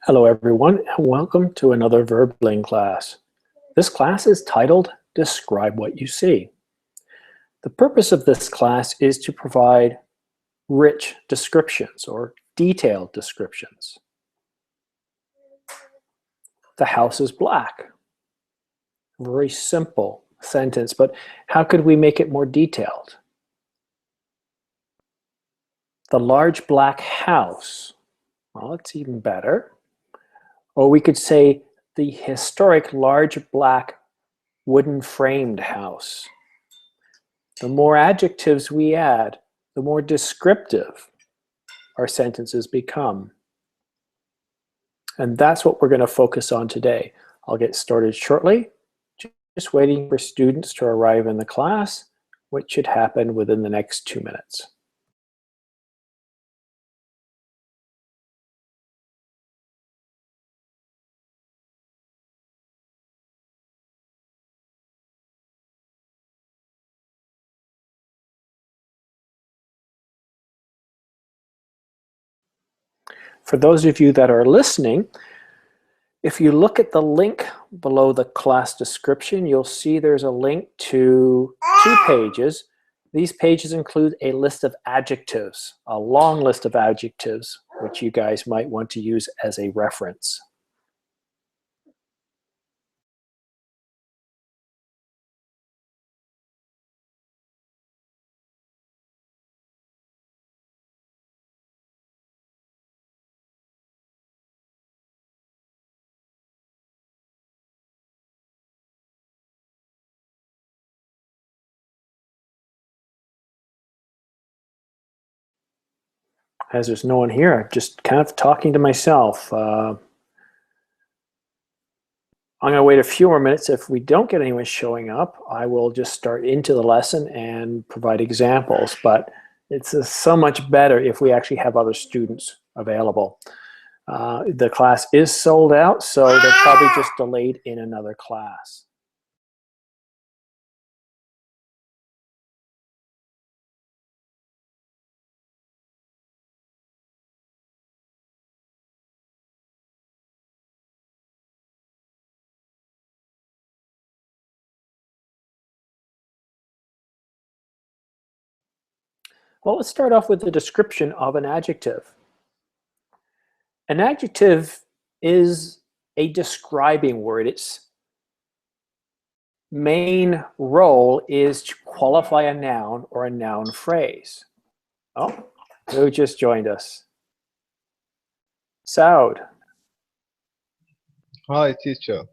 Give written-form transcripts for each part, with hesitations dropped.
Hello everyone, and welcome to another VerbLing class. This class is titled Describe What You See. The purpose of this class is to provide rich descriptions or detailed descriptions. The house is black. Very simple sentence, but how could we make it more detailed? The large black house. Well, it's even better. Or we could say the historic large black wooden framed house. The more adjectives we add, the more descriptive our sentences become. And that's what we're going to focus on today. I'll get started shortly. Just waiting for students to arrive in the class, which should happen within the next 2 minutes. For those of you that are listening, if you look at the link below the class description, you'll see there's a link to 2 pages. These pages include a list of adjectives, a long list of adjectives, which you guys might want to use as a reference. As there's no one here, I'm just kind of talking to myself. I'm going to wait a few more minutes. If we don't get anyone showing up, I will just start into the lesson and provide examples. But it's so much better if we actually have other students available. The class is sold out, so they're probably just delayed in another class. Well, let's start off with the description of an adjective. An adjective is a describing word. Its main role is to qualify a noun or a noun phrase. Oh, who just joined us? Saud. Hi, teacher.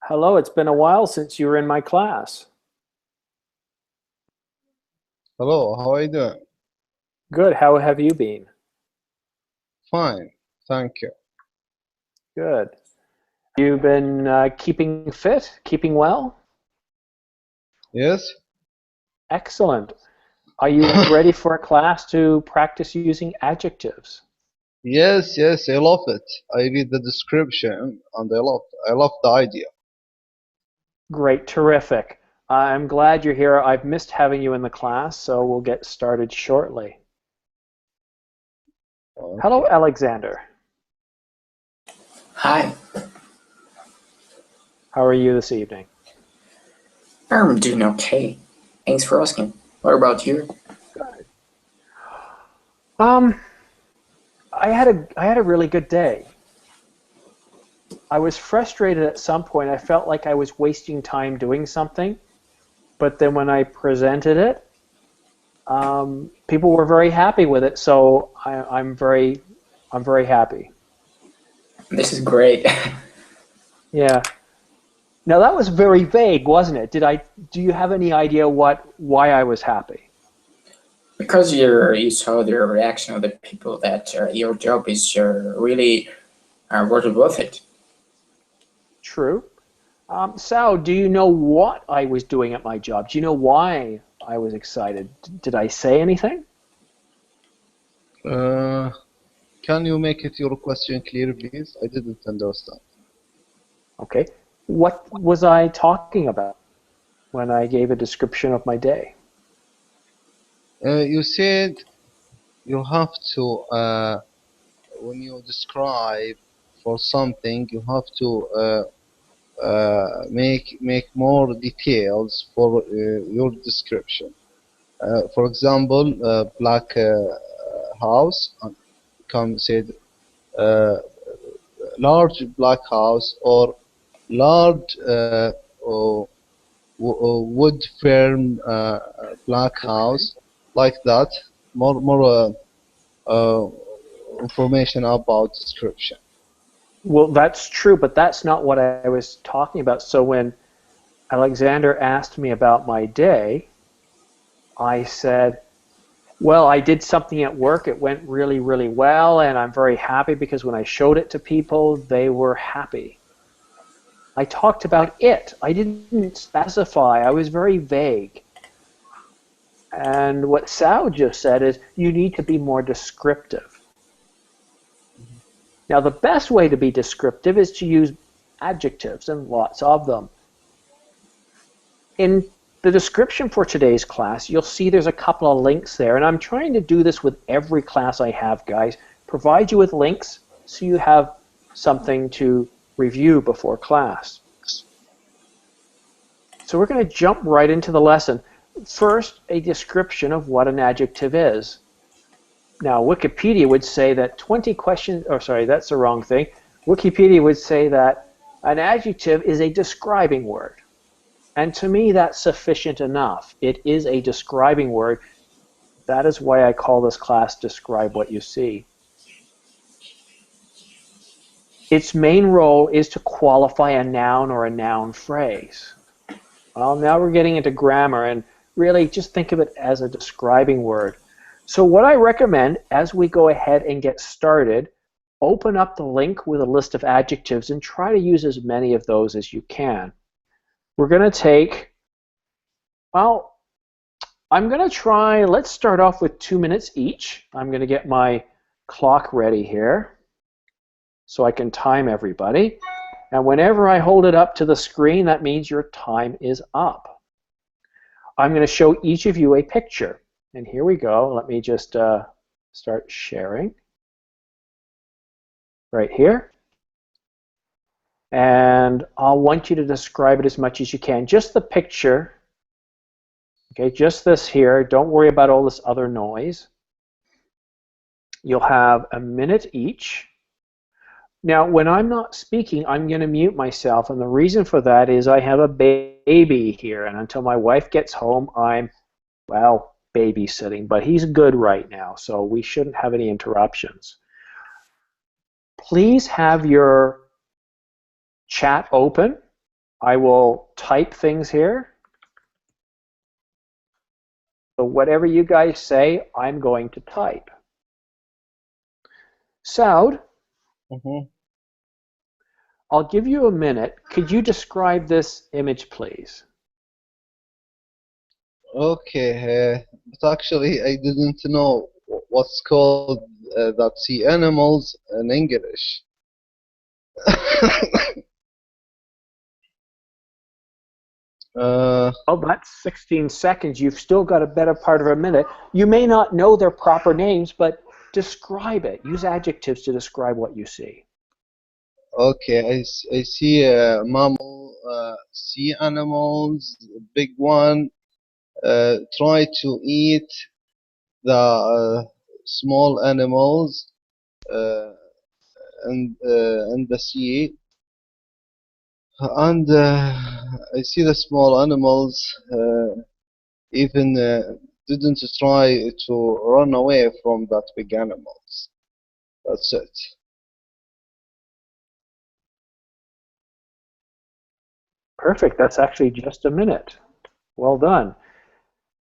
Hello, it's been a while since you were in my class. Hello, how are you doing? Good, how have you been? Fine, thank you. Good. You've been keeping fit, keeping well? Yes? Excellent. Are you ready for a class to practice using adjectives? Yes, I love it. I read the description and I love the idea. Great, terrific. I'm glad you're here. I've missed having you in the class, so we'll get started shortly. Okay. Hello, Alexander. Hi, How are you this evening? I'm doing okay. Thanks for asking. What about you? Good. I had a really good day. I was frustrated at some point. I felt like I was wasting time doing something, but then when I presented it, people were very happy with it. So I'm very happy. This is great. Yeah. Now that was very vague, wasn't it? Do you have any idea why I was happy? Because you saw the reaction of the people that your job is really worth it. True. Sal, do you know what I was doing at my job? Do you know why I was excited? Did I say anything? Can you make it your question clear, please? I didn't understand. Okay. What was I talking about when I gave a description of my day? You said you have to when you describe for something, you have to make more details for your description. For example, black house. Come said uh, large black house or large wood firm black house, like that. More uh, information about description. Well, that's true, but that's not what I was talking about. So when Alexander asked me about my day, I said, well, I did something at work. It went really, really well, and I'm very happy because when I showed it to people, they were happy. I talked about it. I didn't specify. I was very vague. And what Sal just said is you need to be more descriptive. Now, the best way to be descriptive is to use adjectives, and lots of them. In the description for today's class, you'll see there's a couple of links there, and I'm trying to do this with every class I have, guys. Provide you with links so you have something to review before class. So we're going to jump right into the lesson. First, a description of what an adjective is. Now, Wikipedia would say that 20 questions, or sorry, that's the wrong thing. Wikipedia would say that an adjective is a describing word. And to me, that's sufficient enough. It is a describing word. That is why I call this class Describe What You See. Its main role is to qualify a noun or a noun phrase. Well, now we're getting into grammar, and really just think of it as a describing word. So what I recommend as we go ahead and get started, open up the link with a list of adjectives and try to use as many of those as you can. We're going to take, well, I'm going to try, let's start off with 2 minutes each. I'm going to get my clock ready here so I can time everybody. And whenever I hold it up to the screen, that means your time is up. I'm going to show each of you a picture. And here we go. Let me just start sharing right here. And I'll want you to describe it as much as you can. Just the picture. Okay, just this here. Don't worry about all this other noise. You'll have a minute each. Now, when I'm not speaking, I'm going to mute myself, and the reason for that is I have a baby here, and until my wife gets home, I'm, well, babysitting, but he's good right now, so we shouldn't have any interruptions. Please have your chat open. I will type things here. So whatever you guys say, I'm going to type. Saud, I'll give you a minute. Could you describe this image, please? Okay, but actually I didn't know what's called that sea animals in English. Oh, that's 16 seconds. You've still got a better part of a minute. You may not know their proper names, but describe it. Use adjectives to describe what you see. Okay, I see mammal, sea animals, big one, try to eat the small animals in the sea, and I see the small animals even didn't try to run away from that big animals. That's it. Perfect. That's actually just a minute. Well done.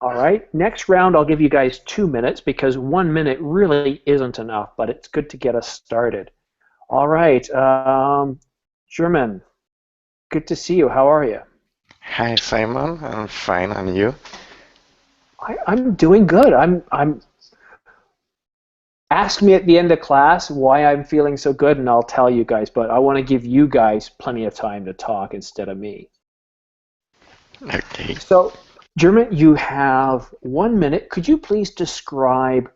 All right. Next round, I'll give you guys 2 minutes because 1 minute really isn't enough, but it's good to get us started. All right. German, good to see you. How are you? Hi Simon, I'm fine, and you? I'm doing good. I'm. Ask me at the end of class why I'm feeling so good, and I'll tell you guys. But I want to give you guys plenty of time to talk instead of me. Okay. So, German, you have 1 minute. Could you please describe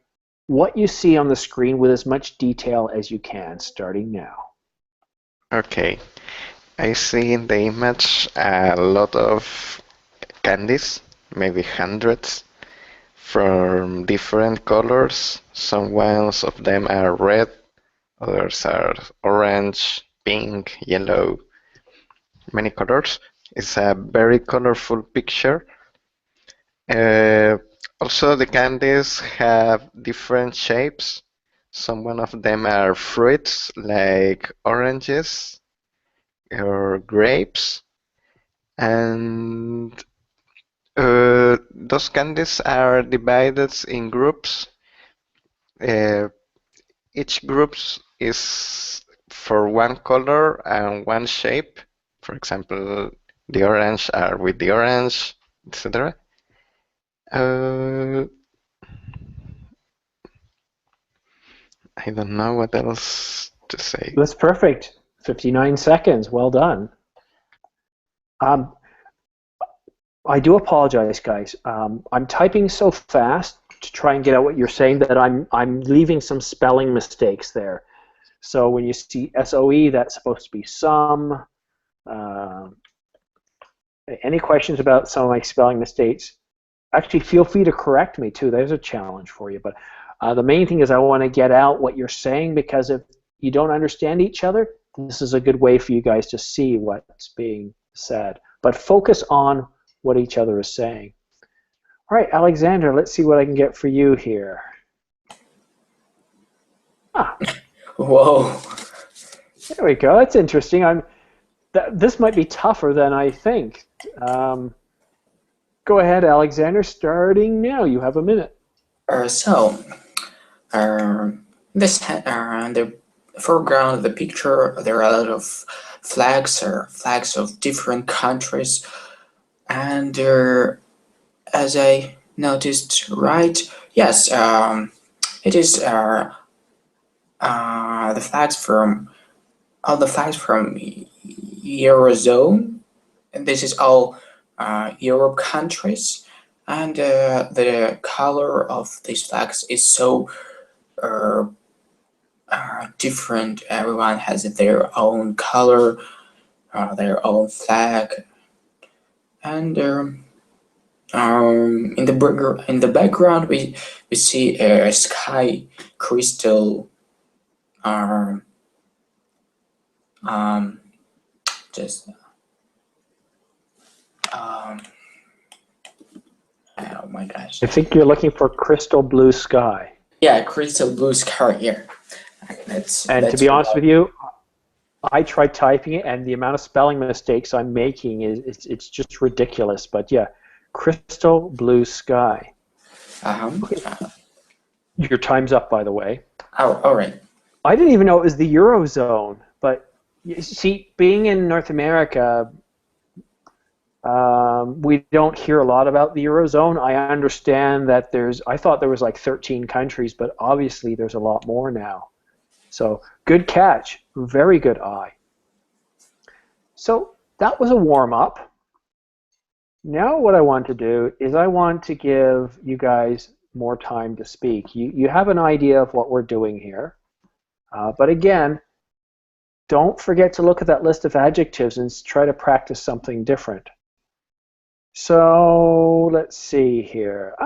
what you see on the screen with as much detail as you can, starting now. Okay, I see in the image a lot of candies, maybe hundreds, from different colors. Some ones of them are red, others are orange, pink, yellow, many colors. It's a very colorful picture. Uh, Also, the candies have different shapes. Some one of them are fruits like oranges or grapes, and those candies are divided in groups. Uh, each group is for one color and one shape. For example, the orange are with the orange, etc. Uh, I don't know what else to say. That's perfect. 59 seconds. Well done. I do apologize, guys. I'm typing so fast to try and get out what you're saying that I'm leaving some spelling mistakes there. So when you see SOE, that's supposed to be some. Any questions about some of my spelling mistakes? Actually, feel free to correct me too. There's a challenge for you. But the main thing is I want to get out what you're saying, because if you don't understand each other, this is a good way for you guys to see what's being said. But focus on what each other is saying. All right, Alexander, let's see what I can get for you here. Ah, Whoa. there we go. That's interesting. This might be tougher than I think. Go ahead, Alexander. Starting now. You have a minute. So, the foreground of the picture, there are a lot of flags or flags of different countries, and as I noticed, right? Yes, it is the flags from all the flags from Eurozone, and this is all Europe countries, and the color of these flags is so different. Everyone has their own color, their own flag, and in the background we see a sky crystal. Just oh my gosh. I think you're looking for crystal blue sky. Yeah, crystal blue sky here. And to be honest with you, I tried typing it, and the amount of spelling mistakes I'm making it's just ridiculous. But yeah, crystal blue sky. Okay. Your time's up, by the way. Oh, all right. I didn't even know it was the Eurozone. But you see, being in North America, we don't hear a lot about the Eurozone. I understand that I thought there was like 13 countries, but obviously there's a lot more now. So good catch, very good eye. So that was a warm-up. Now what I want to do is I want to give you guys more time to speak. You have an idea of what we're doing here. But again, don't forget to look at that list of adjectives and try to practice something different. So let's see here.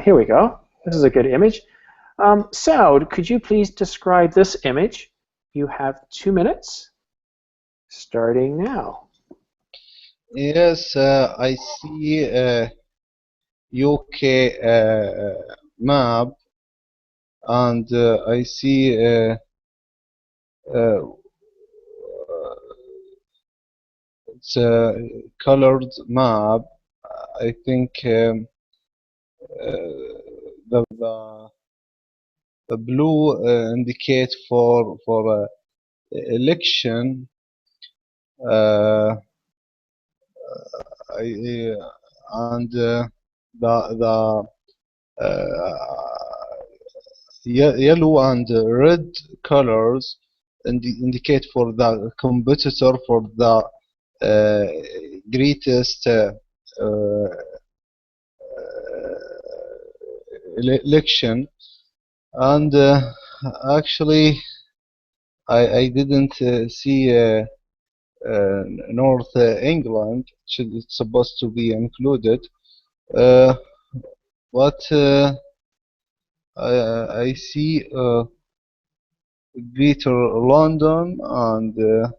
Here we go. This is a good image. Saud, could you please describe this image? You have 2 minutes, starting now. Yes, I see a UK map, and I see it's a colored map. I think the blue indicate for election. And the yellow and red colors indicate for the competitor for the greatest election, and actually I didn't see North England. It's supposed to be included, but I see Greater London, and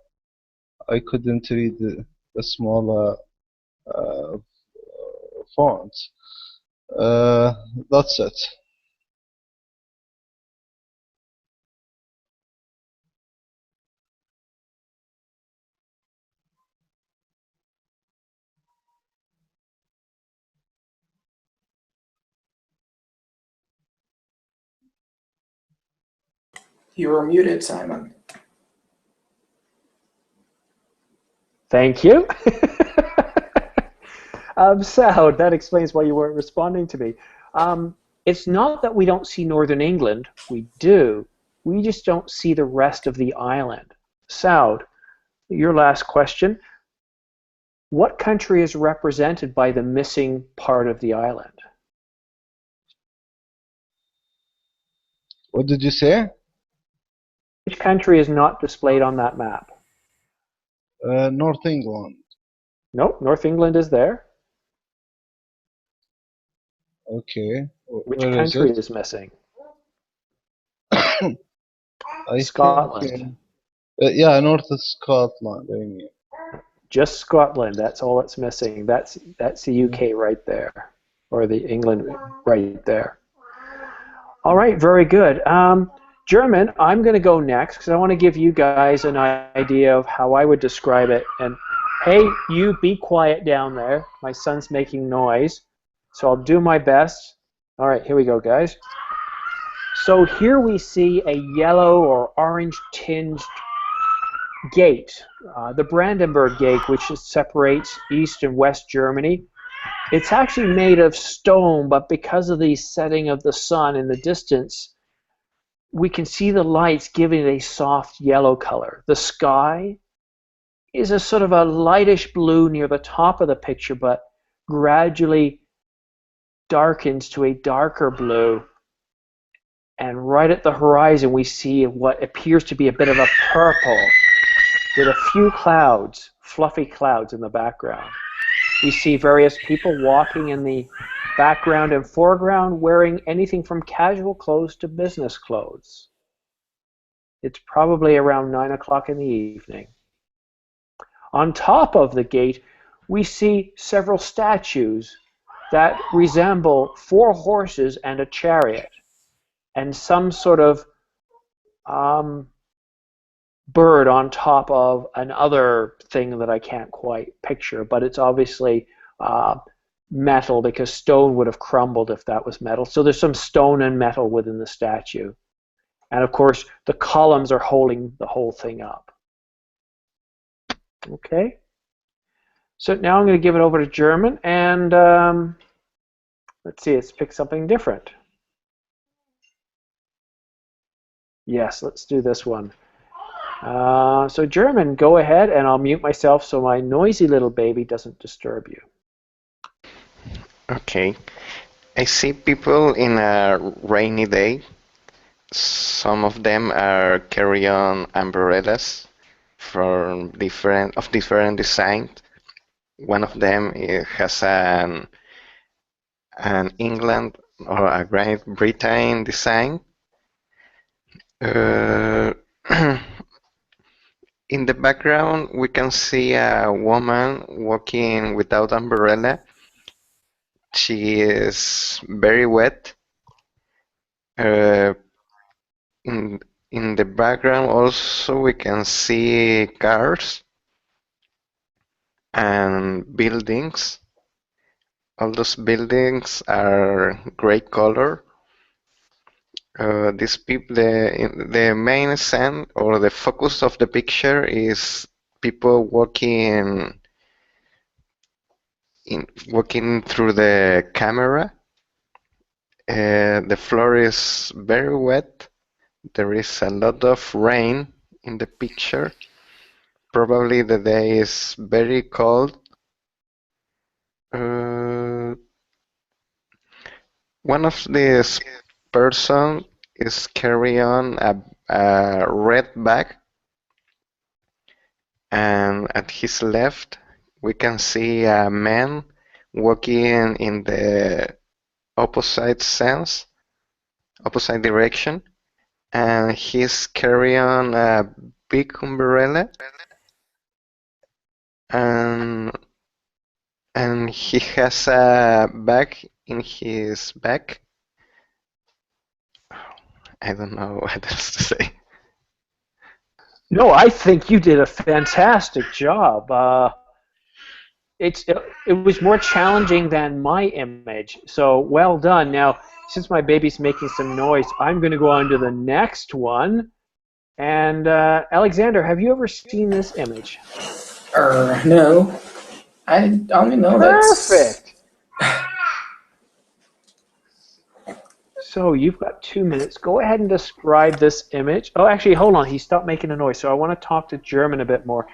I couldn't read the small uh, font. That's it. You are muted, Simon. Thank you. So that explains why you weren't responding to me. It's not that we don't see Northern England. We do. We just don't see the rest of the island. Saud, your last question. What country is represented by the missing part of the island? What did you say? Which country is not displayed on that map? North England. Nope, North England is there. Okay. Which Where is country it? is missing? I Scotland. think. Yeah, North of Scotland. I mean. Just Scotland. That's all it's missing. That's the UK right there, or the England right there. All right, very good. German, I'm going to go next because I want to give you guys an idea of how I would describe it. And hey, you be quiet down there. My son's making noise. So I'll do my best. All right, here we go, guys. So here we see a yellow or orange tinged gate, the Brandenburg Gate, which separates East and West Germany. It's actually made of stone, but because of the setting of the sun in the distance, we can see the lights giving it a soft yellow color. The sky is a sort of a lightish blue near the top of the picture, but gradually darkens to a darker blue. And right at the horizon, we see what appears to be a bit of a purple with a few clouds, fluffy clouds in the background. We see various people walking in the background and foreground wearing anything from casual clothes to business clothes. It's probably around 9 o'clock in the evening. On top of the gate, we see several statues that resemble 4 horses and a chariot, and some sort of bird on top of another thing that I can't quite picture, but it's obviously metal because stone would have crumbled if that was metal. So there's some stone and metal within the statue. And of course, the columns are holding the whole thing up. Okay. So now I'm going to give it over to German, and let's see, let's pick something different. Yes, let's do this one. So German, go ahead, and I'll mute myself so my noisy little baby doesn't disturb you. Okay. I see people in a rainy day. Some of them are carrying umbrellas from different designs. One of them has an England or a Great Britain design. In the background, we can see a woman walking without umbrella. She is very wet. In the background, also we can see cars and buildings. All those buildings are gray color. The main scene or the focus of the picture is people walking through the camera. The floor is very wet. There is a lot of rain in the picture. Probably the day is very cold. one of these person is carrying a red bag, and at his left we can see a man walking in the opposite direction, and he's carrying a big umbrella, and he has a bag in his back. I don't know what else to say. No, I think you did a fantastic job. It was more challenging than my image, so well done. Now, since my baby's making some noise, I'm going to go on to the next one. And Alexander, have you ever seen this image? No. I only know Perfect. So you've got 2 minutes. Go ahead and describe this image. Oh, actually, hold on. He stopped making a noise. So I want to talk to German a bit more,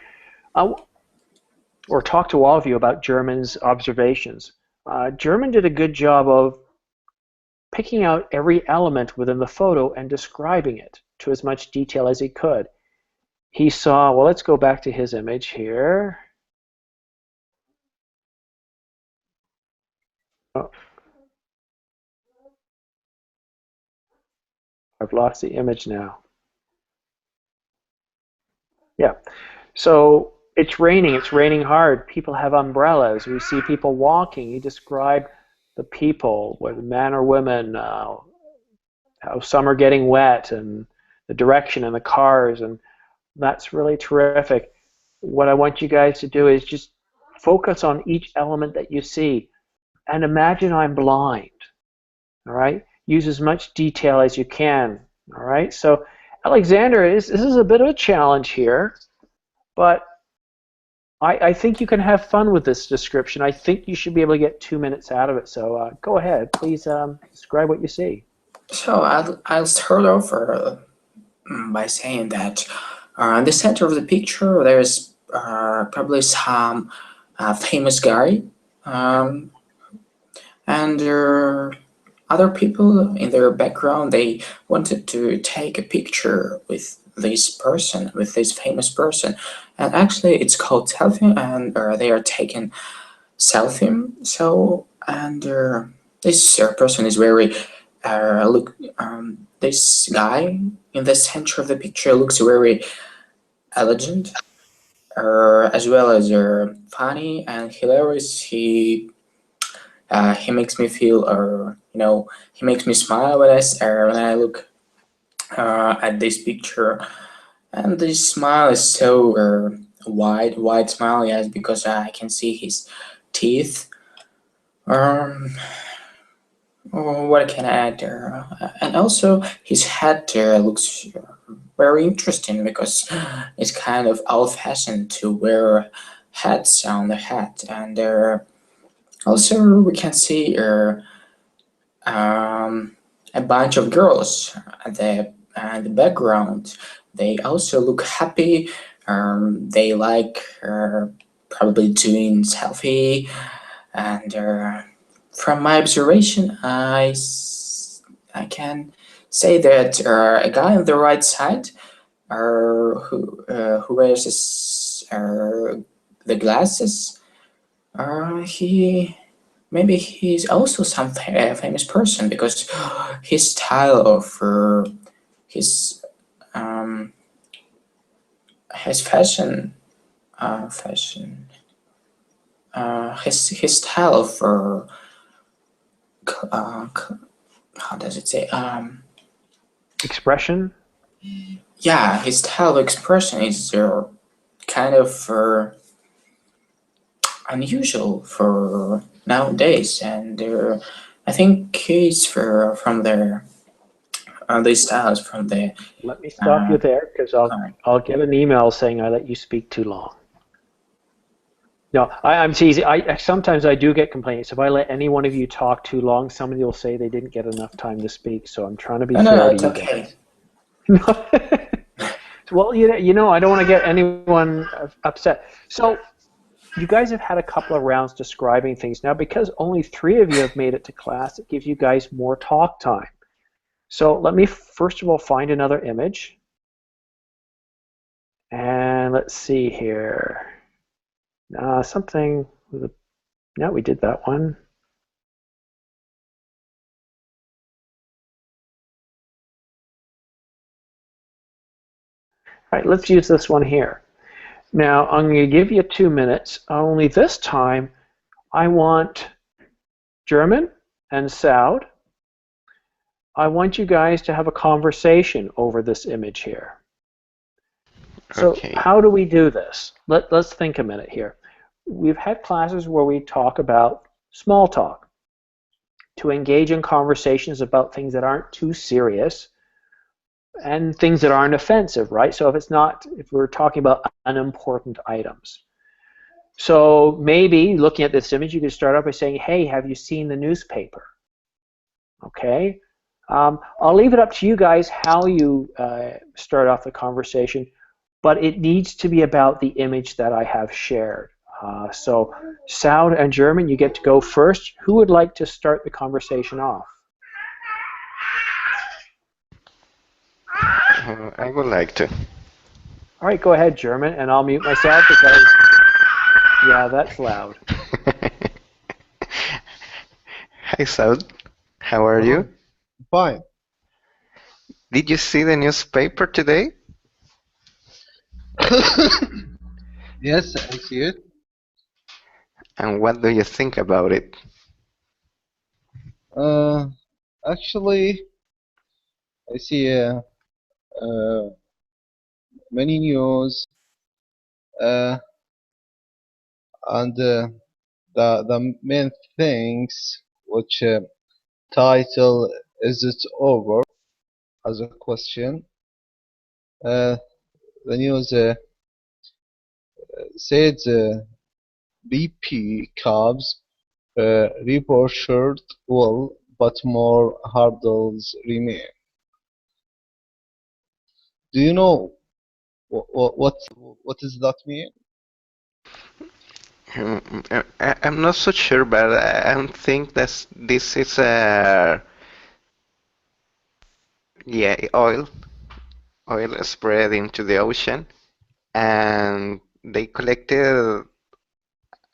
or talk to all of you about German's observations. German did a good job of picking out every element within the photo and describing it to as much detail as he could. He saw, well, let's go back to his image here. Oh. I've lost the image now. Yeah. So it's raining hard. People have umbrellas. We see people walking. He described the people, whether men or women, how some are getting wet, and the direction and the cars, and that's really terrific. What I want you guys to do is just focus on each element that you see and imagine I'm blind. All right? Use as much detail as you can. All right? So Alexander, this is a bit of a challenge here, but I think you can have fun with this description. I think you should be able to get 2 minutes out of it. So go ahead. Please describe what you see. So I'll start off by saying that in the center of the picture there's probably some famous guy, and other people in their background, they wanted to take a picture with this person, with this famous person, and actually it's called selfie, and they are taking selfie. So, and this person is very this guy in the center of the picture looks very elegant, as well as funny and hilarious. He makes me feel, he makes me smile when I look at this picture. And this smile is so wide smile, yes, because I can see his teeth. What can I add there? And also his hat looks very interesting because it's kind of old-fashioned to wear hats on the hat, and also we can see a bunch of girls at the background. They also look happy. They like probably doing selfie, and from my observation, I can say that a guy on the right side, who wears the glasses, maybe he's also some famous person, because his style of um, his fashion his style of how does it say, Expression? yeah, his style of expression is kind of unusual for nowadays, and I think he's from their these styles from the Let me stop you there, because I'll get an email saying I let you speak too long. No, I'm teasing. Sometimes I do get complaints. If I let any one of you talk too long, somebody will say they didn't get enough time to speak. So I'm trying to be fair no, to it's you okay. guys. Well, I don't want to get anyone upset. So you guys have had a couple of rounds describing things. Now, because only 3 of you have made it to class, it gives you guys more talk time. So let me first of all find another image. And let's see here. Something with a, no, we did that one. All right, let's use this one here. Now, I'm going to give you 2 minutes, only this time I want German and Saud. I want you guys to have a conversation over this image here. So Okay. how do we do this? Let's think a minute here. We've had classes where we talk about small talk, to engage in conversations about things that aren't too serious and things that aren't offensive, right? So if we're talking about unimportant items. So maybe looking at this image, you could start off by saying, hey, have you seen the newspaper? Okay. I'll leave it up to you guys how you start off the conversation, but it needs to be about the image that I have shared. So Saud and German, you get to go first. Who would like to start the conversation off? I would like to. All right, go ahead, German, and I'll mute myself because, yeah, that's loud. Hi, Saud. How are you? Fine. Did you see the newspaper today? Yes, I see it. And what do you think about it? Actually, I see many news, and the main things which title is it over as a question. The news said BP cabs reported well, but more hurdles remain. Do you know what does that mean? I'm not so sure, but I don't think that this is a oil spread into the ocean, and they collected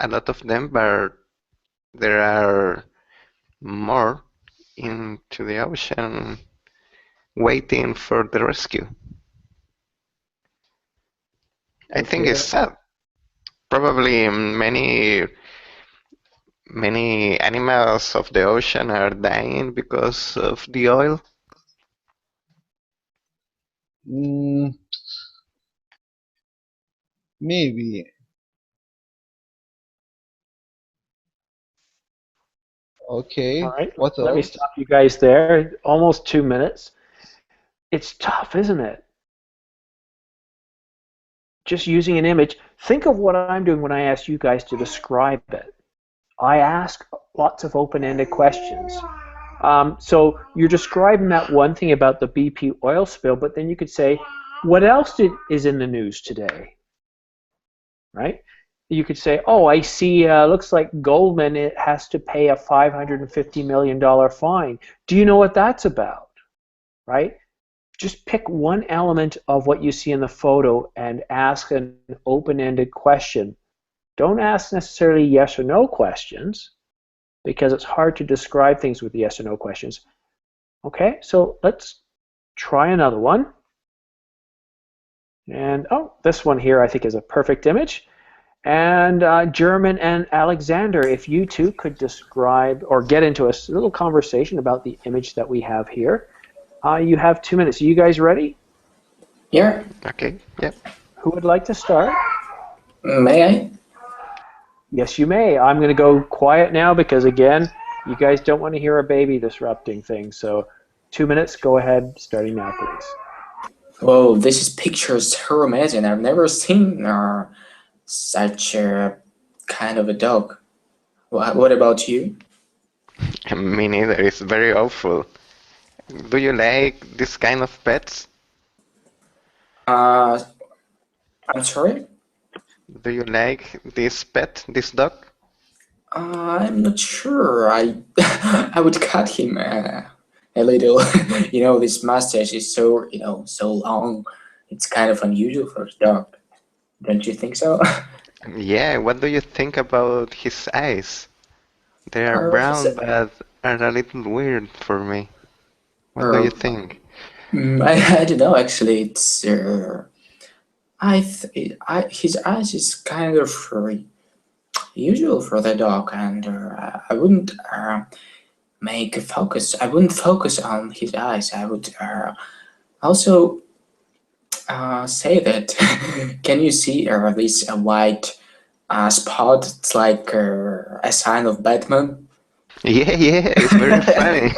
a lot of them, but there are more into the ocean waiting for the rescue. I think Okay. it's sad. Probably many animals of the ocean are dying because of the oil. Maybe. Okay. All right, What let me else? stop you guys there. Almost 2 minutes. It's tough, isn't it? Just using an image. Think of what I'm doing when I ask you guys to describe it. I ask lots of open-ended questions. So you're describing that one thing about the BP oil spill, but then you could say, what else is in the news today? Right? You could say, oh, I see, looks like Goldman it has to pay a $550 million fine. Do you know what that's about? Right? Just pick one element of what you see in the photo and ask an open-ended question. Don't ask necessarily yes or no questions, because it's hard to describe things with yes or no questions. Okay, so let's try another one. And oh, this one here I think is a perfect image. And German and Alexander, if you two could describe or get into a little conversation about the image that we have here. You have 2 minutes. Are you guys ready? Yeah, Okay, yep. Who would like to start? may I? Yes, you may. I'm going to go quiet now because, again, you guys don't want to hear a baby disrupting things. So 2 minutes, go ahead, starting now, please. Whoa, this picture is so amazing. I've never seen such a kind of a dog. What about you? Me neither. It's very awful. Do you like this kind of pets? I'm sorry? Do you like this pet, this dog? I'm not sure. I would cut him a little. This mustache is so so long. It's kind of unusual for a dog. Don't you think so? Yeah, what do you think about his eyes? They are Or his, brown but are a little weird for me. What do you or think? I don't know. Actually, it's his eyes is kind of usual for the dog, and I wouldn't make a focus. I wouldn't focus on his eyes. I would also say that. Can you see this white spot? It's like a sign of Batman. Yeah, yeah, it's very funny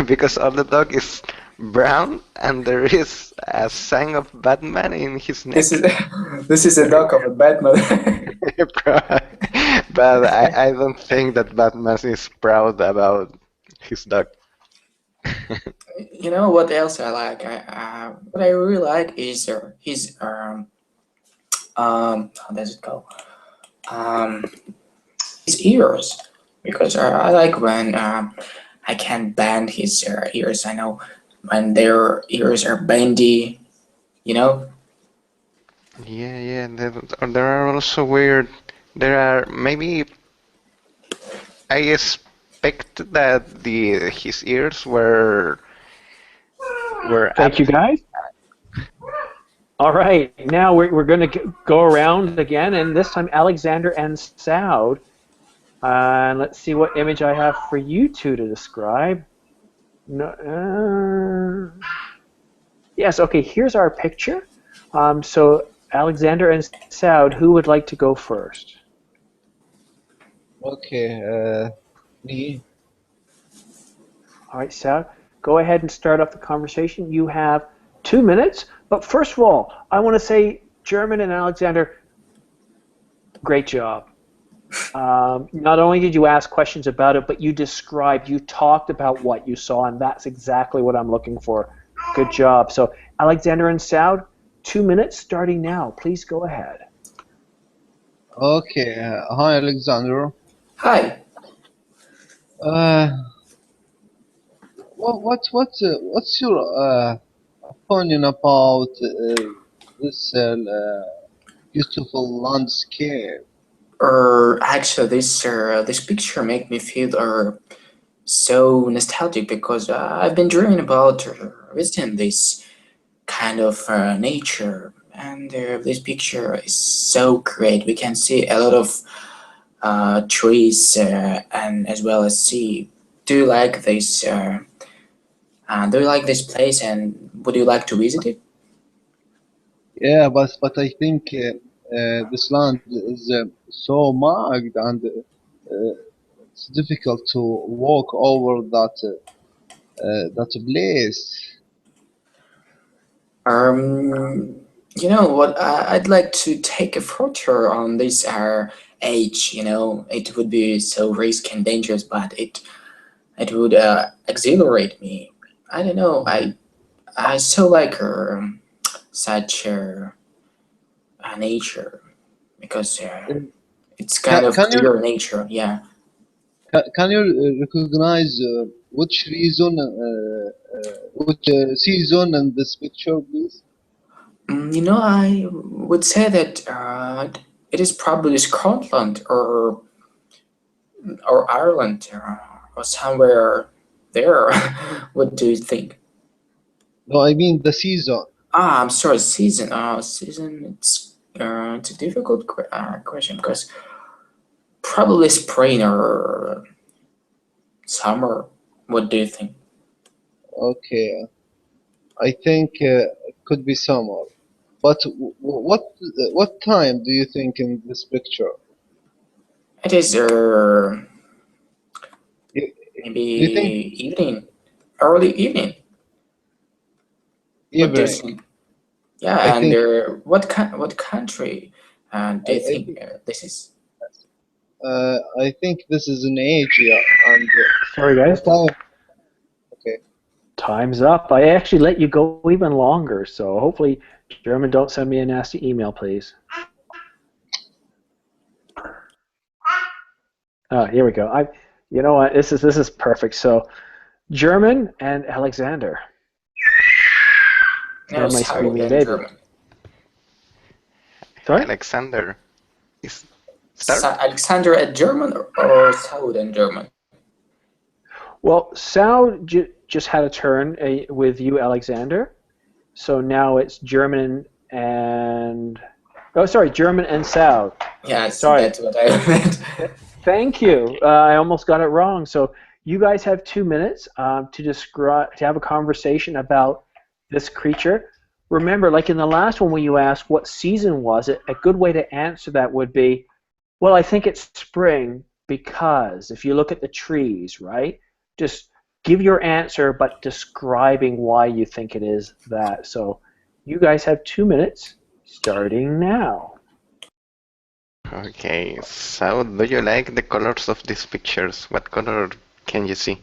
because all the dog is brown and there is a sign of Batman in his This is neck. this is a dog of a Batman. But I don't think that Batman is proud about his dog. You know what else I like? What I really like is his how does it go? Um, his ears, because I like when I can bend his ears. I know when their ears are bendy. You know. Yeah, yeah, there are also weird. There are maybe I expect that the his ears were Thank up. you, guys. All right, now we're going to go around again, and this time Alexander and Saud. And let's see what image I have for you two to describe. No, yes, okay, here's our picture. So Alexander and Saud, who would like to go first? Okay, me. All right, Saud, go ahead and start off the conversation. You have 2 minutes, but first of all, I want to say, German and Alexander, great job. Not only did you ask questions about it, but you talked about what you saw, and that's exactly what I'm looking for. Good job. So, Alexander and Saud, 2 minutes starting now. Please go ahead. Okay, hi Alexander. Hi. Uh, what's your opinion about this beautiful landscape? Or actually, this picture make me feel so nostalgic because I've been dreaming about visiting this kind of nature, and this picture is so great. We can see a lot of trees and as well as sea. Do you like this? Do you like this place, and would you like to visit it? Yeah, but I think this land is so marked and it's difficult to walk over that place. You know what? I'd like to take a photo on this age. It would be so risky and dangerous, but it would exhilarate me. I don't know. I so like such nature because it's kind of Can you clear nature. Yeah. can you recognize which season in this picture, please? I would say that it is probably Scotland or Ireland or somewhere there. What do you think? No, I mean the season. I'm sorry, season. Season. It's a difficult question because probably spring or summer. What do you think? Okay, I think it could be summer. But what time do you think in this picture? It is Y- maybe Do you think evening, early evening. What do you evening? think? Yeah, I and think what country do I, you I think think this is? I think this is in Asia and Sorry, what guys. time? Okay. Time's up. I actually let you go even longer, so hopefully, German, don't send me a nasty email, please. Oh, here we go. You know what? This is perfect. So German and Alexander. No, And my South screaming and baby. German. Sorry? Alexander is start. Alexander at German or South and German? Well, Sal just had a turn with you, Alexander. So now it's German and oh, sorry, German and Sal. Yes, Sorry. that's what I meant. Thank you. I almost got it wrong. So you guys have 2 minutes to describe to have a conversation about this creature. Remember, like in the last one when you asked what season was it, a good way to answer that would be, well, I think it's spring because if you look at the trees, right? Just give your answer, but describing why you think it is that. So you guys have 2 minutes starting now. Okay, so do you like the colors of these pictures? What color can you see?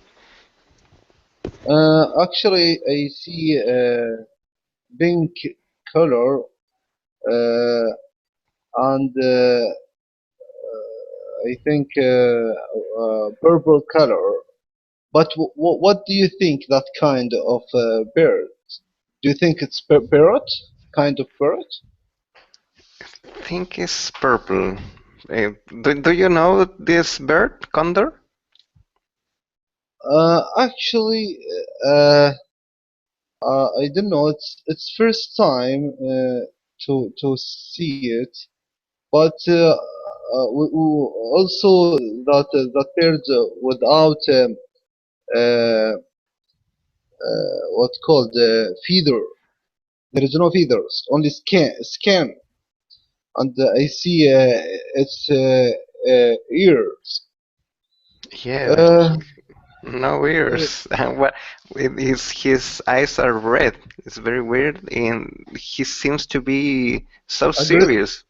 Actually, I see pink color and I think purple color. But what do you think that kind of bird? Do you think it's parrot? Kind of parrot? I think it's purple. Do you know this bird, condor? Actually, uh, I don't know. It's first time to see it, but we also that bird without what called feather. There is no feathers, only skin, and I see its ears. Yeah, Uh, no ears. And what? His eyes are red. It's very weird, and he seems to be so aggressive, serious.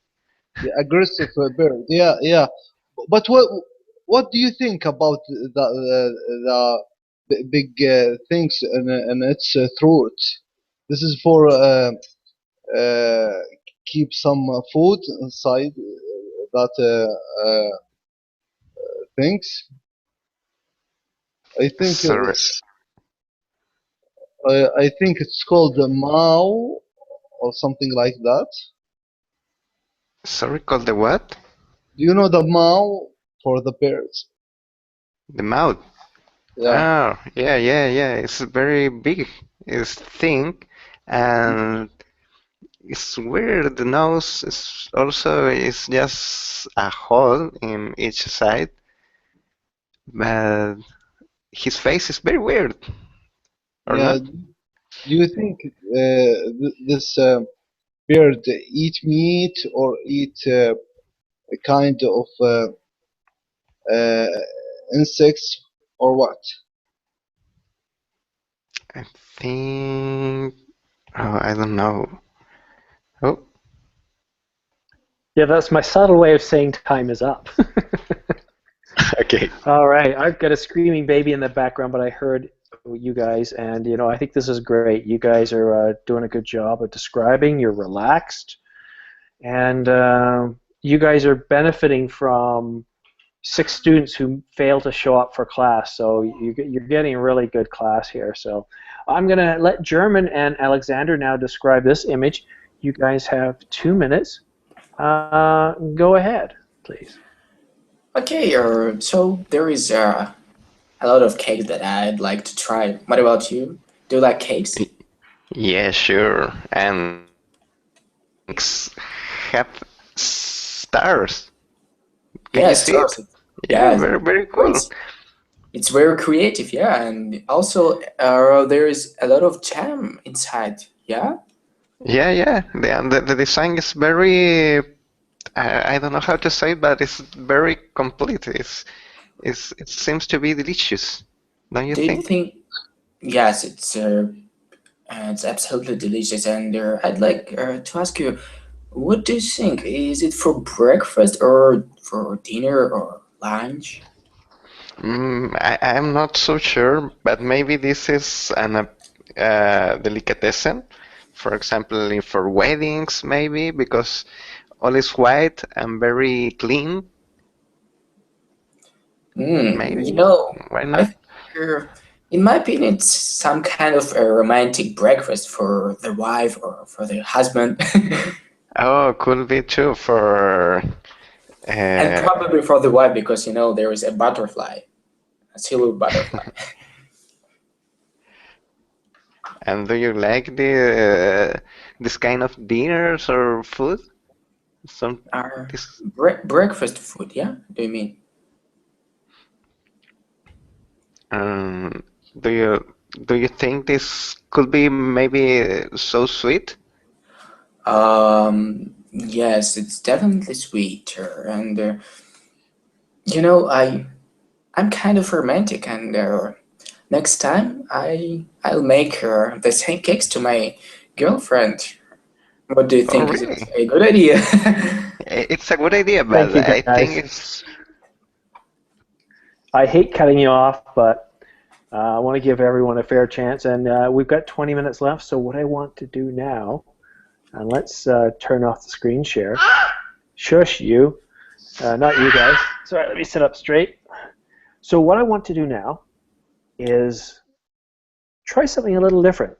aggressive bird. Yeah, yeah. But what do you think about the big things in its throat? This is for uh, keep some food inside that things. I think Sorry, I think it's called the Mao or something like that. sorry. Called the what? Do you know the Mao for the birds? The mouth. Yeah. Oh, yeah, yeah, yeah. It's very big. It's thin, and it's weird. The nose is also is just a hole in each side, but his face is very weird, or Yeah. not? Do you think this bird eat meat or eat a kind of uh, insects or what? I think. Oh, I don't know. Oh, Yeah, that's my subtle way of saying time is up. okay. All right, I've got a screaming baby in the background, but I heard you guys, and I think this is great. You guys are doing a good job of describing. You're relaxed, and you guys are benefiting from 6 students who fail to show up for class. So you're getting a really good class here. So I'm going to let German and Alexander now describe this image. You guys have 2 minutes. Go ahead, please. Okay, so there is a lot of cakes that I'd like to try. What about you? Do you like cakes? Yeah, sure. And have stars. Can Yeah, you see it? stars. Yeah, Yeah, very, very cool. great. It's very creative, yeah, and also there is a lot of jam inside, yeah. Yeah, yeah. The design is very, I don't know how to say, but it's very complete. It seems to be delicious, don't you Do you think? think? Yes, it's absolutely delicious, and I'd like to ask you, what do you think? Is it for breakfast or for dinner or lunch? I'm not so sure, but maybe this is an delicatessen. For example, for weddings, maybe, because all is white and very clean. Maybe. Why I not? think, in my opinion, it's some kind of a romantic breakfast for the wife or for the husband, Oh, could be too for and uh, probably for the wife because there is a butterfly, a silver butterfly. and do you like the this kind of dinners or food? Some Our this breakfast food, yeah? Do you mean? um do you think this could be maybe so sweet? Yes, it's definitely sweeter, and I'm kind of romantic, and next time I'll make the same cakes to my girlfriend. What do you Oh, think? Is it really? a good idea? It's a good idea, Thank but you, I think guys. it's I hate cutting you off, but I want to give everyone a fair chance. And we've got 20 minutes left. So what I want to do now, and let's turn off the screen share. Shush, you. Not you guys. Sorry, let me sit up straight. So what I want to do now is try something a little different.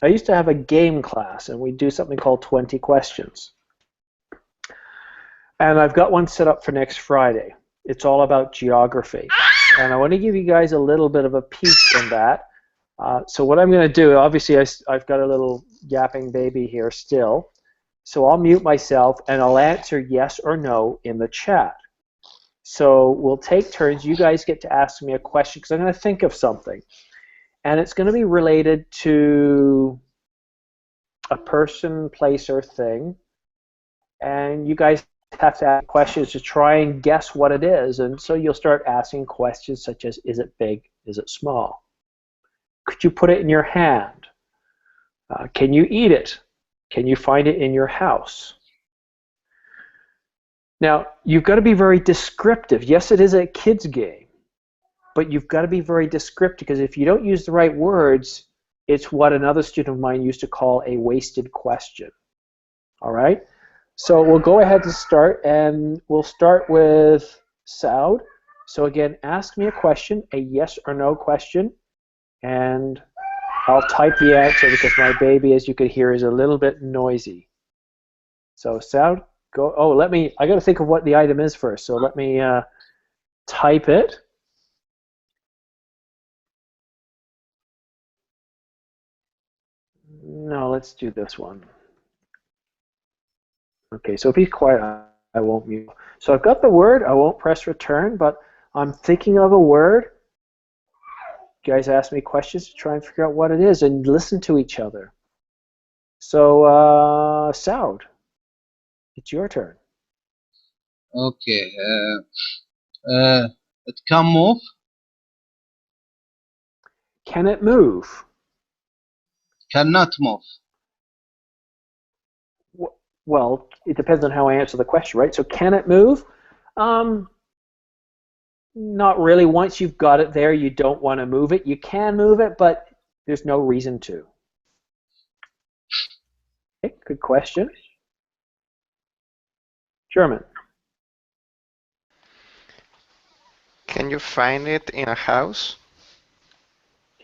I used to have a game class, and we do something called 20 questions. And I've got one set up for next Friday. It's all about geography. And I want to give you guys a little bit of a peek in that. So what I'm going to do, obviously I've got a little yapping baby here still. So I'll mute myself and I'll answer yes or no in the chat. So we'll take turns. You guys get to ask me a question because I'm going to think of something. And it's going to be related to a person, place, or thing. And you guys have to ask questions to try and guess what it is. And so you'll start asking questions such as, is it big? Is it small? Could you put it in your hand? Can you eat it? Can you find it in your house? Now, you've got to be very descriptive. Yes, it is a kid's game, but you've got to be very descriptive because if you don't use the right words, it's what another student of mine used to call a wasted question. All right? So we'll go ahead and start, and we'll start with Saud. So again, ask me a question, a yes or no question, and I'll type the answer because my baby, as you could hear, is a little bit noisy. So Saud, go. Oh, I got to think of what the item is first. So let me type it. No, let's do this one. Okay, so if he's quiet, I won't mute. So I've got the word. I won't press return, but I'm thinking of a word. You guys ask me questions to try and figure out what it is and listen to each other. So, Saud, it's your turn. Okay. It can move. Can it move? Cannot move. Well, it depends on how I answer the question, right? So can it move? Not really. Once you've got it there, you don't want to move it. You can move it, but there's no reason to. Okay, good question. German. can you find it in a house?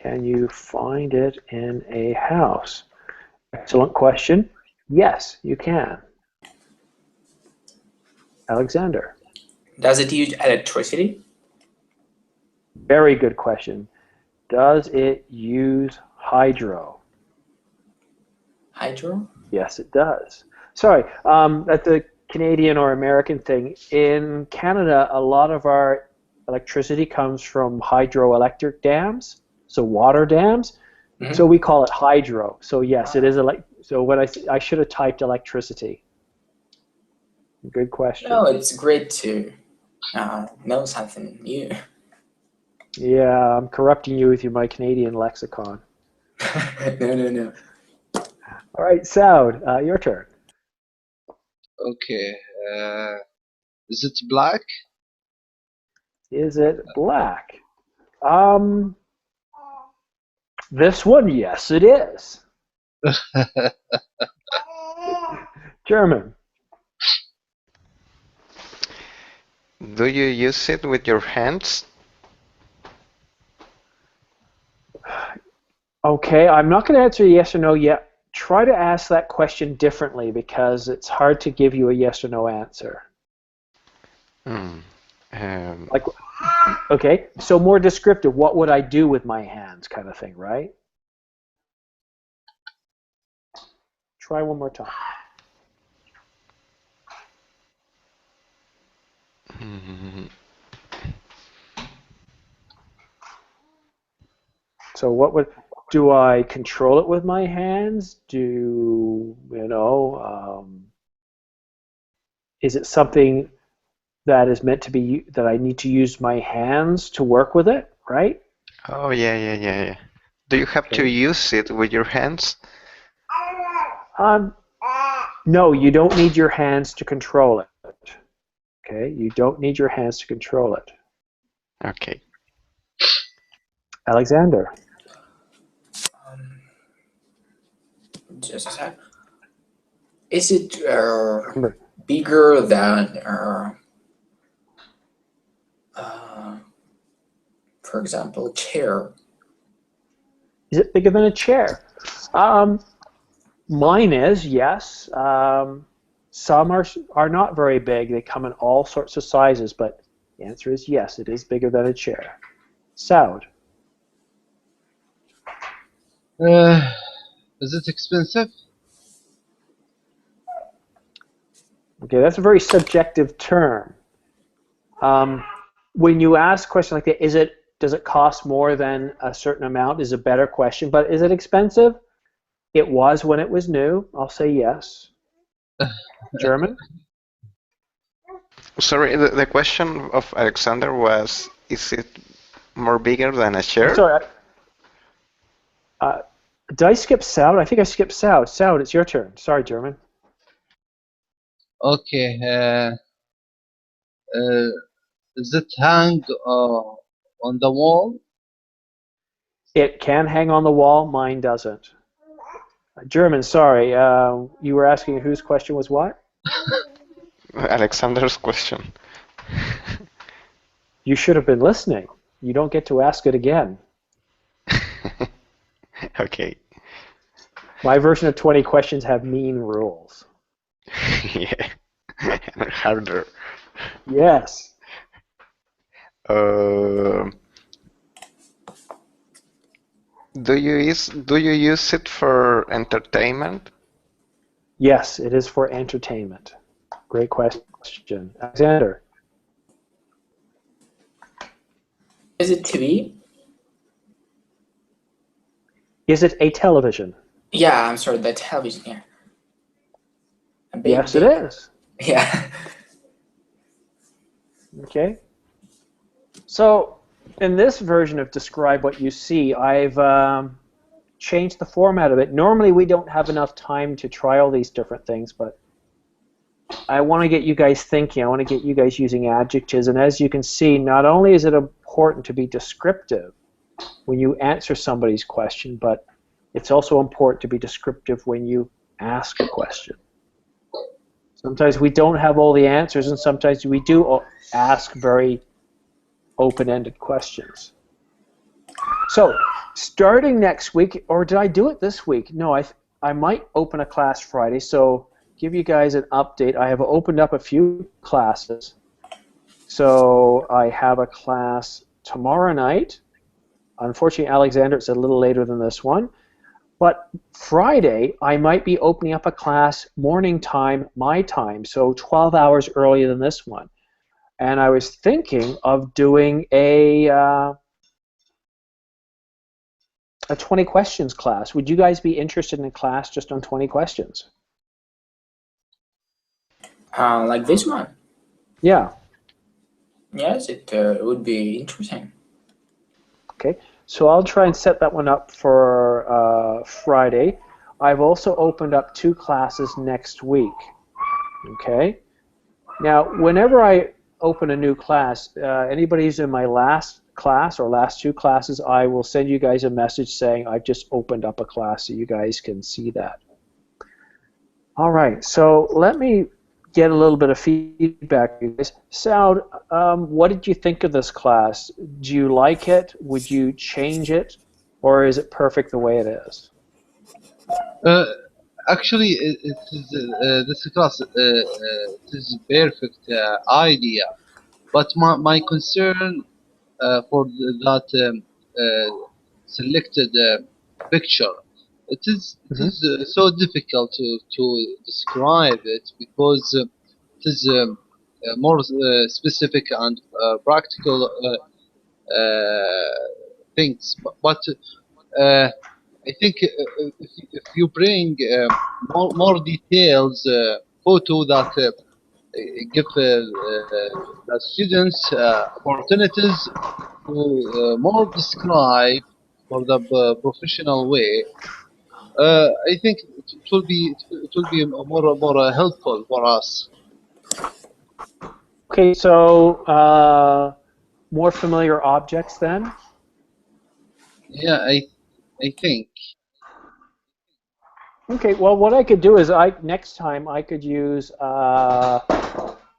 Can you find it in a house? Excellent question. Yes, you can. Alexander. Does it use electricity? Very good question. Does it use hydro? Hydro? Yes, it does. Sorry, that's a Canadian or American thing. In Canada, a lot of our electricity comes from hydroelectric dams, so water dams. So we call it hydro. So yes, it is. So what I should have typed electricity. Good question. No, it's great to know something new. Yeah, I'm corrupting you with my Canadian lexicon. No. All right, Saud, your turn. Okay. Is it black? Is it black? This one, yes, it is. German. Do you use it with your hands? Okay, I'm not going to answer yes or no yet. Try to ask that question differently because it's hard to give you a yes or no answer. Hmm. Um, Like, okay, so more descriptive. What would I do with my hands, kind of thing, right? Try one more time. hmm, So what would, do I control it with my hands? Is it something that is meant to be, that I need to use my hands to work with it, right? oh, yeah. Do you have to Okay. use it with your hands? Um, no, you don't need your hands to control it. Okay, you don't need your hands to control it. Okay. Alexander. Um, just a sec. Is it Remember, bigger than, for example, a chair? is it bigger than a chair? Mine is, yes. Some are not very big. They come in all sorts of sizes, but the answer is yes, it is bigger than a chair. Sound. Uh, is it expensive? Okay, that's a very subjective term. When you ask a question like that, does it cost more than a certain amount is a better question, but is it expensive? It was when it was new. I'll say yes. German? Sorry, the question of Alexander was, is it more bigger than a chair? Sorry, did I skip Sound? I think I skipped Sound. Sound, it's your turn. Sorry, German. Okay. Is it hang on the wall? It can hang on the wall. Mine doesn't. German, sorry. You were asking whose question was what? Alexander's question. You should have been listening. You don't get to ask it again. Okay. My version of 20 questions have mean rules. Yeah. Harder. Yes. Uh, do you use it for entertainment? Yes, it is for entertainment. Great question. Alexander. Is it TV? Is it a television? Yeah, I'm sorry, the television. Yeah, a Yes, it big. is. Yeah. Okay. So in this version of Describe What You See, I've changed the format of it. Normally we don't have enough time to try all these different things, but I want to get you guys thinking. I want to get you guys using adjectives. And as you can see, not only is it important to be descriptive when you answer somebody's question, but it's also important to be descriptive when you ask a question. Sometimes we don't have all the answers, and sometimes we do ask very open-ended questions. So, starting next week, or did I do it this week? No, I might open a class Friday, so give you guys an update. I have opened up a few classes. So I have a class tomorrow night. Unfortunately, Alexander, it's a little later than this one. But Friday, I might be opening up a class morning time, my time, so 12 hours earlier than this one. And I was thinking of doing a 20 questions class. Would you guys be interested in a class just on 20 questions? Like this one. Yeah. Yes, it would be interesting. Okay. So I'll try and set that one up for Friday. I've also opened up 2 classes next week. Okay. Now, whenever I open a new class, anybody who's in my last class or last 2 classes, I will send you guys a message saying I've just opened up a class so you guys can see that. All right, so let me get a little bit of feedback, you guys. Saud, what did you think of this class? Do you like it? Would you change it? or is it perfect the way it is? Actually, it is this class. It is perfect idea, but my concern for that selected picture, it Hmm. is so difficult to describe it because it is more specific and practical things. But I think if you bring more details, photo that give the students opportunities to more describe for the professional way, I think it will be more helpful for us. Okay, so more familiar objects then? Yeah, I think. Okay, well, what I could do is next time I could use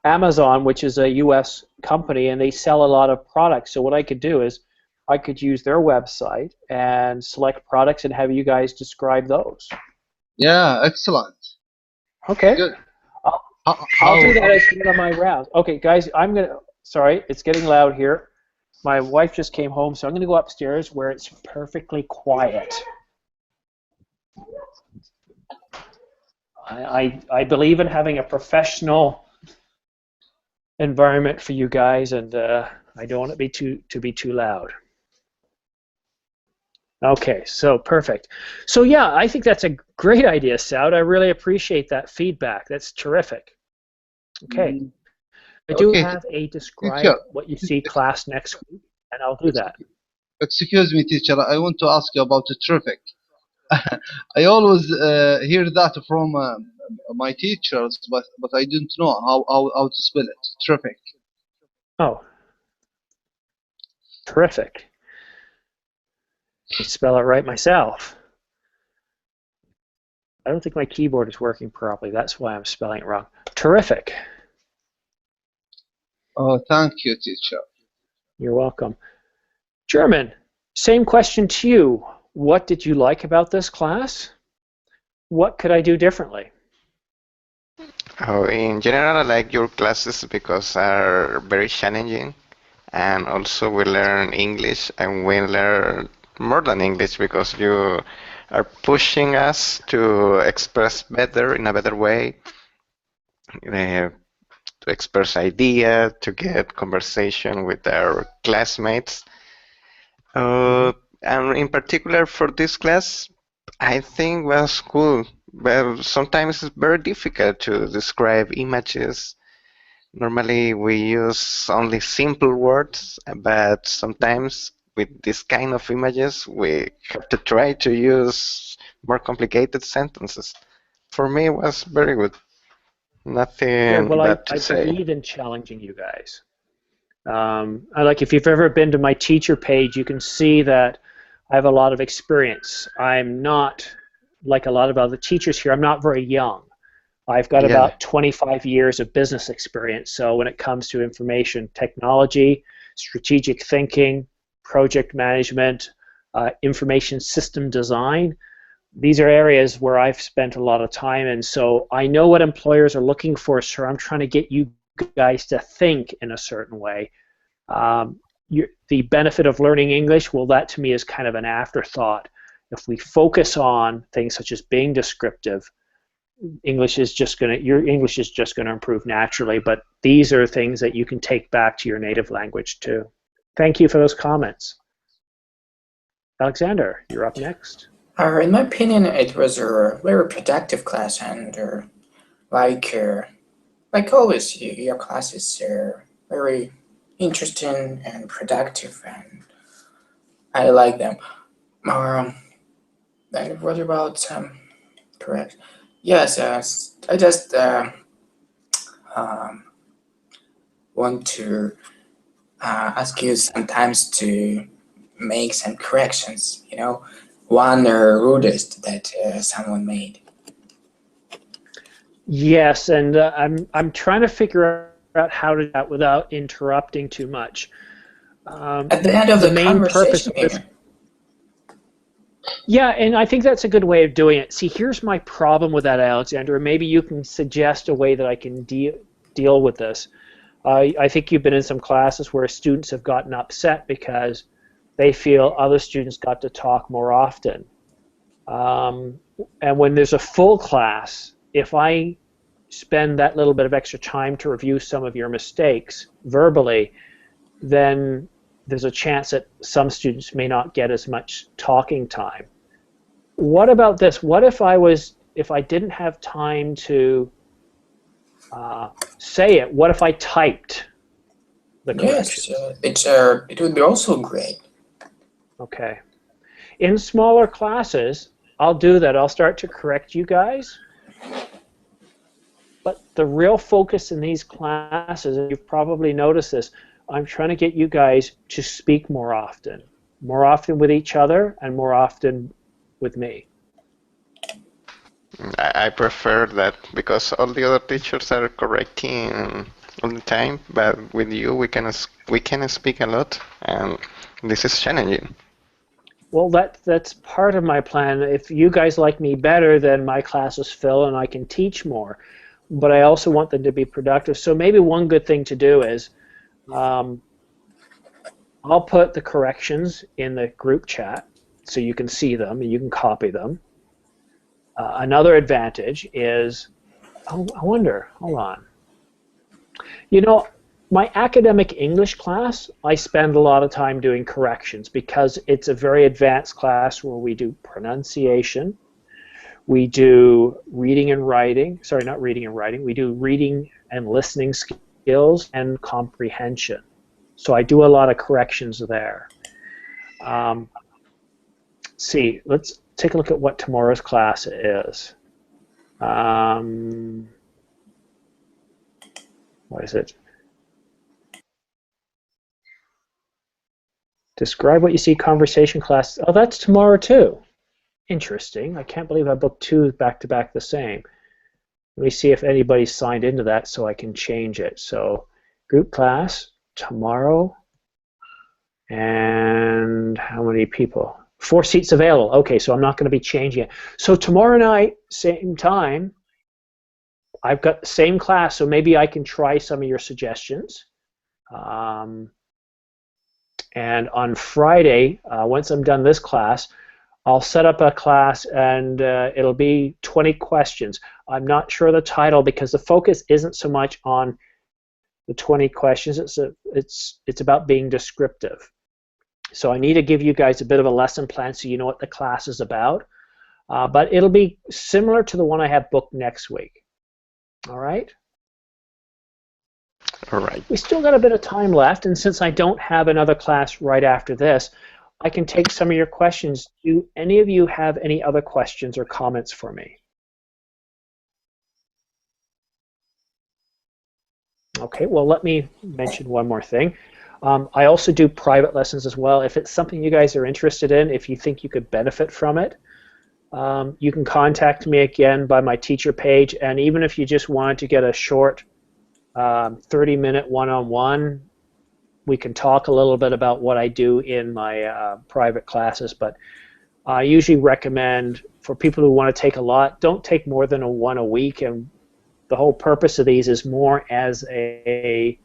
Amazon, which is a U.S. company, and they sell a lot of products. So what I could do is I could use their website and select products and have you guys describe those. Yeah, excellent. Okay, Good. I'll, How, I'll how, do that how as one of my rounds. Okay, guys, sorry, it's getting loud here. My wife just came home, so I'm gonna go upstairs where it's perfectly quiet. I believe in having a professional environment for you guys, and I don't want it to be too loud. Okay, so perfect. So yeah, I think that's a great idea, Saud. I really appreciate that feedback. That's terrific. Okay, mm, I do okay, have a teacher. describe what you see class next week, and I'll do that. Excuse me, teacher. I want to ask you about the traffic. I always hear that from my teachers, but I didn't know how to spell it. Traffic. Oh, terrific. I spell it right myself. I don't think my keyboard is working properly. That's why I'm spelling it wrong. Terrific. Oh, thank you, teacher. You're welcome. German, same question to you. What did you like about this class? What could I do differently? Oh, in general, I like your classes because are very challenging, and also we learn English, and we learn more than English because you are pushing us to express better in a better way, to express idea, to get conversation with our classmates. Uh, and in particular for this class, I think was cool. But sometimes it's very difficult to describe images. Normally we use only simple words, but sometimes with this kind of images we have to try to use more complicated sentences. For me, it was very good. Good. Nothing Well, bad to I say. believe in challenging you guys. I like if you've ever been to my teacher page, you can see that I have a lot of experience. I'm not like a lot of other teachers here. I'm not very young. I've got Yeah. about 25 years of business experience. So when it comes to information technology, strategic thinking, project management, information system design, these are areas where I've spent a lot of time. And so I know what employers are looking for. So I'm trying to get you guys to think in a certain way. Um, the benefit of learning English, well, that to me is kind of an afterthought. If we focus on things such as being descriptive, your English is just gonna improve naturally. But these are things that you can take back to your native language too. Thank you for those comments. Alexander, you're up next. In my opinion, it was a very productive class, and like like always, your classes are very interesting and productive, and I like them. Um, and what about correct? Yes, I just um, want to ask you sometimes to make some corrections. One rudest that someone made. Yes, and I'm trying to figure out how to do that without interrupting too much. At the end of The the main purpose conversation of this, here, Yeah, and I think that's a good way of doing it. See, here's my problem with that, Alexander. Maybe you can suggest a way that I can deal with this. I think you've been in some classes where students have gotten upset because they feel other students got to talk more often. Um, and when there's a full class, if I spend that little bit of extra time to review some of your mistakes verbally, then there's a chance that some students may not get as much talking time. What about this? What if I didn't have time to say it? What if I typed the Yes, corrections? it would be also great. Okay. In smaller classes, I'll do that. I'll start to correct you guys. But the real focus in these classes, and you've probably noticed this, I'm trying to get you guys to speak more often with each other and more often with me. I prefer that because all the other teachers are correcting all the time, but with you we can speak a lot, and this is challenging. Well, that's part of my plan. If you guys like me better, then my classes fill and I can teach more. But I also want them to be productive. So maybe one good thing to do is I'll put the corrections in the group chat so you can see them and you can copy them. Another advantage is, oh, I wonder, hold on. You know, my academic English class, I spend a lot of time doing corrections because it's a very advanced class where we do pronunciation, we do reading and writing, sorry, not reading and writing, we do reading and listening skills and comprehension. So I do a lot of corrections there. See, let's take a look at what tomorrow's class is. What is it? Describe what you see conversation class. Oh, that's tomorrow too. Interesting. I can't believe I booked two back-to-back the same. Let me see if anybody's signed into that so I can change it. So group class tomorrow. And how many people? 4 seats available. Okay, so I'm not going to be changing it. So tomorrow night, same time, I've got the same class, so maybe I can try some of your suggestions. And on Friday, once I'm done this class, I'll set up a class and it'll be 20 questions. I'm not sure the title because the focus isn't so much on the 20 questions. It's about being descriptive. So I need to give you guys a bit of a lesson plan so you know what the class is about. But it'll be similar to the one I have booked next week. All right? All right. We still got a bit of time left, and since I don't have another class right after this, I can take some of your questions. Do any of you have any other questions or comments for me? Okay, well, let me mention one more thing. I also do private lessons as well. If it's something you guys are interested in, if you think you could benefit from it, you can contact me again by my teacher page, and even if you just wanted to get a short 30-minute one-on-one, we can talk a little bit about what I do in my private classes, but I usually recommend for people who want to take a lot, don't take more than one a week, and the whole purpose of these is more as a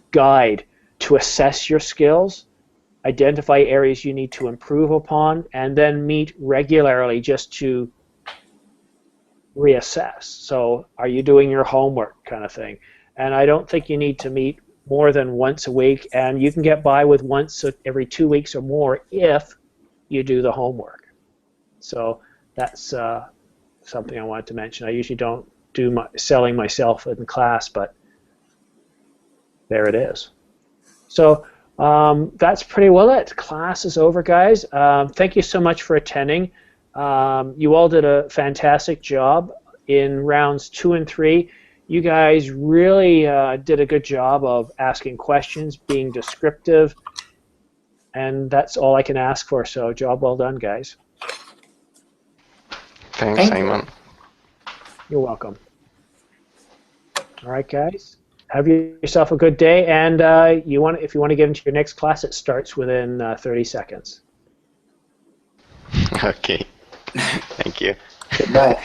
guide to assess your skills, identify areas you need to improve upon, and then meet regularly just to reassess. So are you doing your homework kind of thing? And I don't think you need to meet more than once a week, and you can get by with once every 2 weeks or more if you do the homework. So that's something I wanted to mention. I usually don't do selling myself in class, but there it is. So that's pretty well it. Class is over, guys. Thank you so much for attending. You all did a fantastic job in rounds 2 and 3. You guys really did a good job of asking questions, being descriptive, and that's all I can ask for. So job well done, guys. Thanks, Simon. You're welcome. All right, guys. Have yourself a good day, and if you want to get into your next class, it starts within 30 seconds. Okay. Thank you. Goodbye.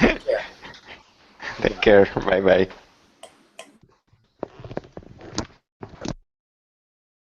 Take care. Bye bye.